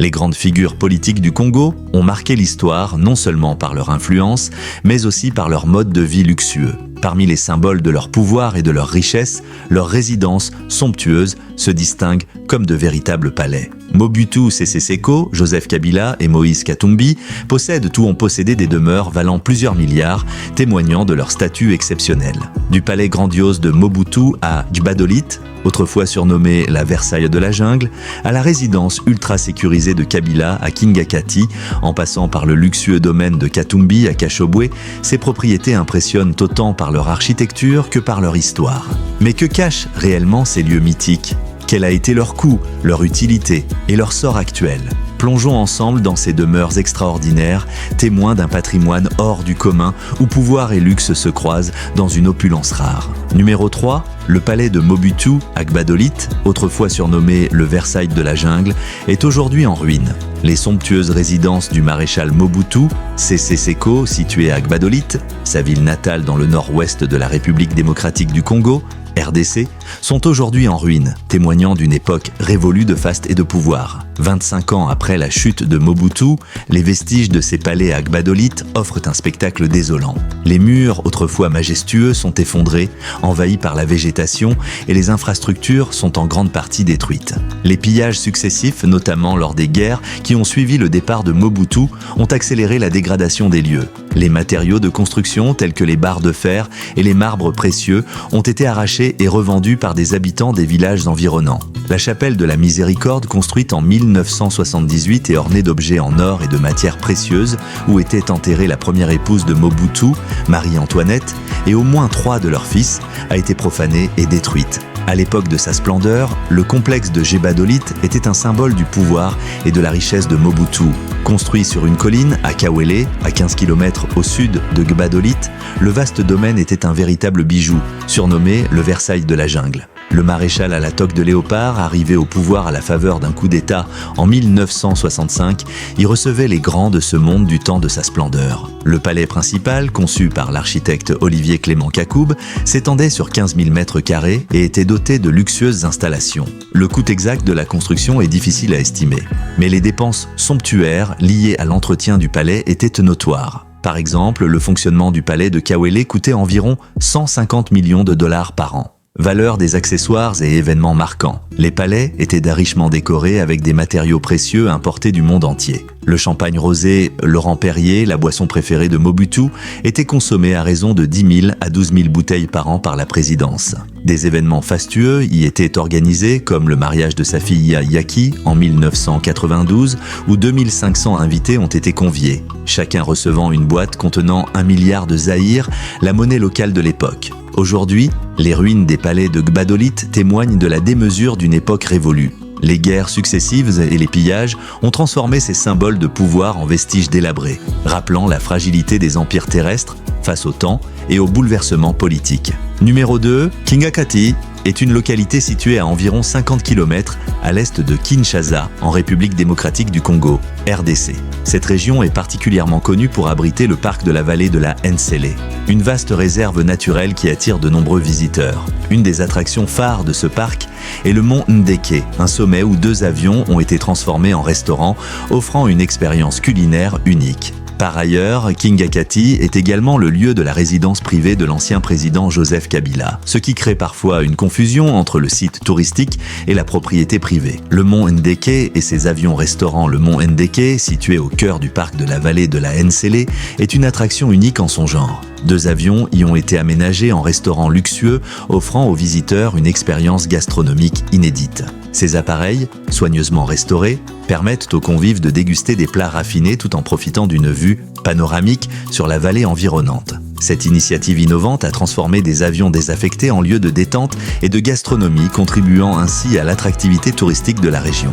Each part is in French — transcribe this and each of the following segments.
Les grandes figures politiques du Congo ont marqué l'histoire non seulement par leur influence, mais aussi par leur mode de vie luxueux. Parmi les symboles de leur pouvoir et de leur richesse, leurs résidences somptueuses se distinguent comme de véritables palais. Mobutu Sese Seko, Joseph Kabila et Moïse Katumbi possèdent ou ont possédé des demeures valant plusieurs milliards, témoignant de leur statut exceptionnel. Du palais grandiose de Mobutu à Gbadolite, autrefois surnommée la Versailles de la jungle, à la résidence ultra sécurisée de Kabila à Kingakati, en passant par le luxueux domaine de Katumbi à Kashobwe, ces propriétés impressionnent autant par leur architecture que par leur histoire. Mais que cachent réellement ces lieux mythiques ? Quel a été leur coût, leur utilité et leur sort actuel ? Plongeons ensemble dans ces demeures extraordinaires, témoins d'un patrimoine hors du commun où pouvoir et luxe se croisent dans une opulence rare. Numéro 3, le palais de Mobutu à Gbadolite, autrefois surnommé le Versailles de la jungle, est aujourd'hui en ruine. Les somptueuses résidences du maréchal Mobutu, Sese Seko, située à Gbadolite, sa ville natale dans le nord-ouest de la République démocratique du Congo, RDC, sont aujourd'hui en ruine, témoignant d'une époque révolue de faste et de pouvoir. 25 ans après la chute de Mobutu, les vestiges de ces palais à Gbadolite offrent un spectacle désolant. Les murs, autrefois majestueux, sont effondrés, envahis par la végétation et les infrastructures sont en grande partie détruites. Les pillages successifs, notamment lors des guerres qui ont suivi le départ de Mobutu, ont accéléré la dégradation des lieux. Les matériaux de construction tels que les barres de fer et les marbres précieux ont été arrachés et revendus par des habitants des villages environnants. La chapelle de la Miséricorde, construite en 1978 et ornée d'objets en or et de matières précieuses, où était enterrée la première épouse de Mobutu, Marie-Antoinette, et au moins 3 de leurs fils, a été profanée et détruite. À l'époque de sa splendeur, le complexe de Gbadolite était un symbole du pouvoir et de la richesse de Mobutu. Construit sur une colline à Kawele, à 15 km au sud de Gbadolite, le vaste domaine était un véritable bijou, surnommé le Versailles de la jungle. Le maréchal à la toque de léopard, arrivé au pouvoir à la faveur d'un coup d'État en 1965, y recevait les grands de ce monde du temps de sa splendeur. Le palais principal, conçu par l'architecte Olivier Clément Kakoub, s'étendait sur 15 000 m² et était doté de luxueuses installations. Le coût exact de la construction est difficile à estimer, mais les dépenses somptuaires liées à l'entretien du palais étaient notoires. Par exemple, le fonctionnement du palais de Kawele coûtait environ 150 millions de dollars par an. Valeur des accessoires et événements marquants. Les palais étaient richement décorés avec des matériaux précieux importés du monde entier. Le champagne rosé Laurent Perrier, la boisson préférée de Mobutu, était consommé à raison de 10 000 à 12 000 bouteilles par an par la présidence. Des événements fastueux y étaient organisés, comme le mariage de sa fille Yaki en 1992, où 2500 invités ont été conviés, chacun recevant une boîte contenant 1 milliard de zaïre, la monnaie locale de l'époque. Aujourd'hui, les ruines des palais de Gbadolite témoignent de la démesure d'une époque révolue. Les guerres successives et les pillages ont transformé ces symboles de pouvoir en vestiges délabrés, rappelant la fragilité des empires terrestres face au temps et aux bouleversements politiques. Numéro 2, Kingakati est une localité située à environ 50 km à l'est de Kinshasa, en République démocratique du Congo, RDC. Cette région est particulièrement connue pour abriter le parc de la vallée de la Nsele, une vaste réserve naturelle qui attire de nombreux visiteurs. Une des attractions phares de ce parc est le mont Ndeke, un sommet où 2 avions ont été transformés en restaurant, offrant une expérience culinaire unique. Par ailleurs, Kingakati est également le lieu de la résidence privée de l'ancien président Joseph Kabila, ce qui crée parfois une confusion entre le site touristique et la propriété privée. Le mont Ndeke et ses avions-restaurants le mont Ndeke, situé au cœur du parc de la vallée de la Nsele, est une attraction unique en son genre. 2 avions y ont été aménagés en restaurants luxueux, offrant aux visiteurs une expérience gastronomique inédite. Ces appareils, soigneusement restaurés, permettent aux convives de déguster des plats raffinés tout en profitant d'une vue panoramique sur la vallée environnante. Cette initiative innovante a transformé des avions désaffectés en lieux de détente et de gastronomie, contribuant ainsi à l'attractivité touristique de la région.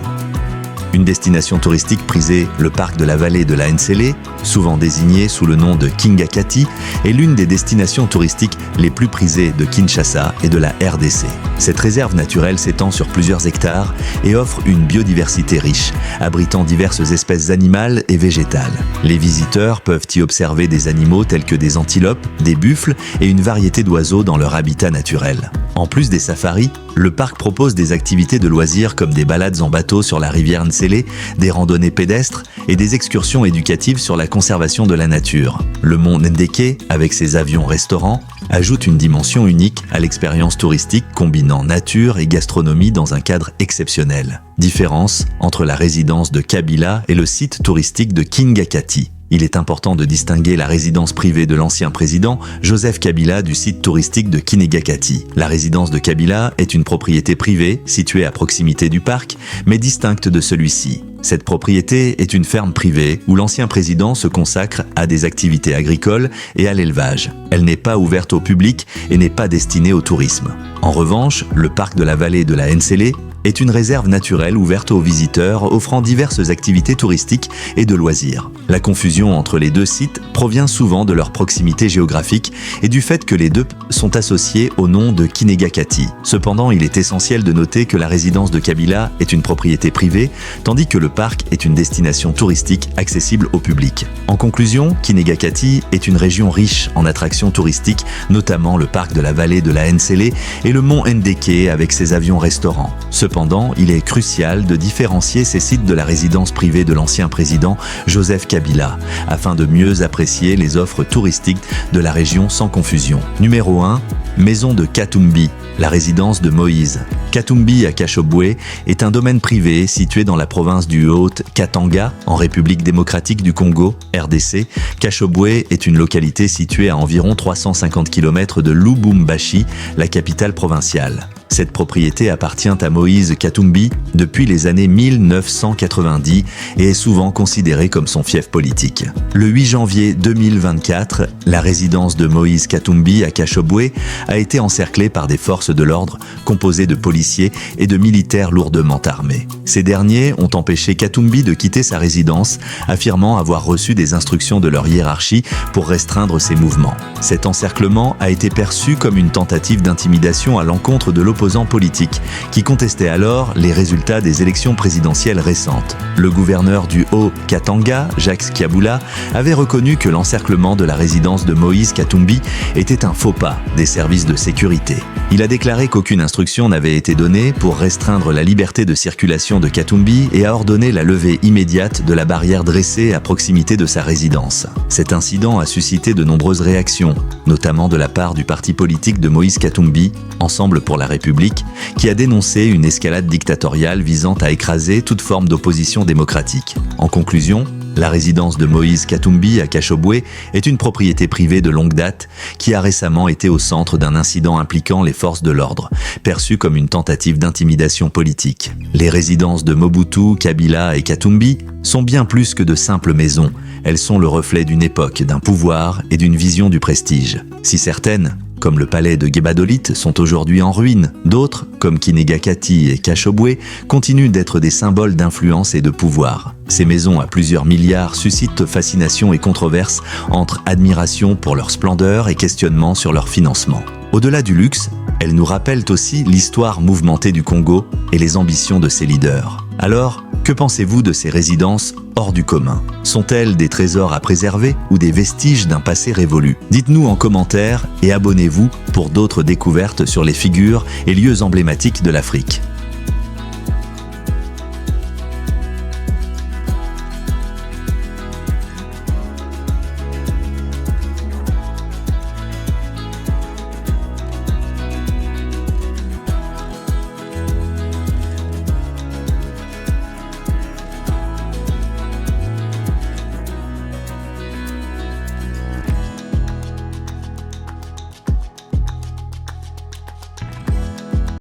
Une destination touristique prisée, le parc de la vallée de la Nsele, souvent désigné sous le nom de Kingakati, est l'une des destinations touristiques les plus prisées de Kinshasa et de la RDC. Cette réserve naturelle s'étend sur plusieurs hectares et offre une biodiversité riche, abritant diverses espèces animales et végétales. Les visiteurs peuvent y observer des animaux tels que des antilopes, des buffles et une variété d'oiseaux dans leur habitat naturel. En plus des safaris, le parc propose des activités de loisirs comme des balades en bateau sur la rivière Nsele NCLé, des randonnées pédestres et des excursions éducatives sur la conservation de la nature. Le mont Ndeke, avec ses avions-restaurants, ajoute une dimension unique à l'expérience touristique combinant nature et gastronomie dans un cadre exceptionnel. Différence entre la résidence de Kabila et le site touristique de Kingakati. Il est important de distinguer la résidence privée de l'ancien président, Joseph Kabila, du site touristique de Kinegakati. La résidence de Kabila est une propriété privée, située à proximité du parc, mais distincte de celui-ci. Cette propriété est une ferme privée où l'ancien président se consacre à des activités agricoles et à l'élevage. Elle n'est pas ouverte au public et n'est pas destinée au tourisme. En revanche, le parc de la vallée de la NCLé est une réserve naturelle ouverte aux visiteurs, offrant diverses activités touristiques et de loisirs. La confusion entre les deux sites provient souvent de leur proximité géographique et du fait que les deux sont associés au nom de Kinegakati. Cependant, il est essentiel de noter que la résidence de Kabila est une propriété privée, tandis que le parc est une destination touristique accessible au public. En conclusion, Kinegakati est une région riche en attractions touristiques, notamment le parc de la vallée de la NCLé et le mont Ndeke avec ses avions-restaurants. Cependant, il est crucial de différencier ces sites de la résidence privée de l'ancien président Joseph Kabila, afin de mieux apprécier les offres touristiques de la région sans confusion. Numéro 1. Maison de Katumbi, la résidence de Moïse. Katumbi à Kashobwe est un domaine privé situé dans la province du Haut-Katanga, en République démocratique du Congo, RDC. Kashobwe est une localité située à environ 350 km de Lubumbashi, la capitale provinciale. Cette propriété appartient à Moïse Katumbi depuis les années 1990 et est souvent considérée comme son fief politique. Le 8 janvier 2024, la résidence de Moïse Katumbi à Kashobwe a été encerclée par des forces de l'ordre composées de policiers et de militaires lourdement armés. Ces derniers ont empêché Katumbi de quitter sa résidence, affirmant avoir reçu des instructions de leur hiérarchie pour restreindre ses mouvements. Cet encerclement a été perçu comme une tentative d'intimidation à l'encontre de l'opposant politique, qui contestait alors les résultats des élections présidentielles récentes. Le gouverneur du Haut-Katanga, Jacques Skiabula, avait reconnu que l'encerclement de la résidence de Moïse Katumbi était un faux pas des services de sécurité. Il a déclaré qu'aucune instruction n'avait été donnée pour restreindre la liberté de circulation de Katumbi et a ordonné la levée immédiate de la barrière dressée à proximité de sa résidence. Cet incident a suscité de nombreuses réactions, notamment de la part du parti politique de Moïse Katumbi, Ensemble pour la République, qui a dénoncé une escalade dictatoriale visant à écraser toute forme d'opposition démocratique. En conclusion, la résidence de Moïse Katumbi à Kashobwe est une propriété privée de longue date qui a récemment été au centre d'un incident impliquant les forces de l'ordre, perçu comme une tentative d'intimidation politique. Les résidences de Mobutu, Kabila et Katumbi sont bien plus que de simples maisons. Elles sont le reflet d'une époque, d'un pouvoir et d'une vision du prestige. Si certaines, comme le palais de Gebadolit, sont aujourd'hui en ruine, d'autres, comme Kinegakati et Kashobwe, continuent d'être des symboles d'influence et de pouvoir. Ces maisons à plusieurs milliards suscitent fascination et controverse entre admiration pour leur splendeur et questionnement sur leur financement. Au-delà du luxe, elles nous rappellent aussi l'histoire mouvementée du Congo et les ambitions de ses leaders. Alors, que pensez-vous de ces résidences hors du commun? Sont-elles des trésors à préserver ou des vestiges d'un passé révolu? Dites-nous en commentaire et abonnez-vous pour d'autres découvertes sur les figures et lieux emblématiques de l'Afrique.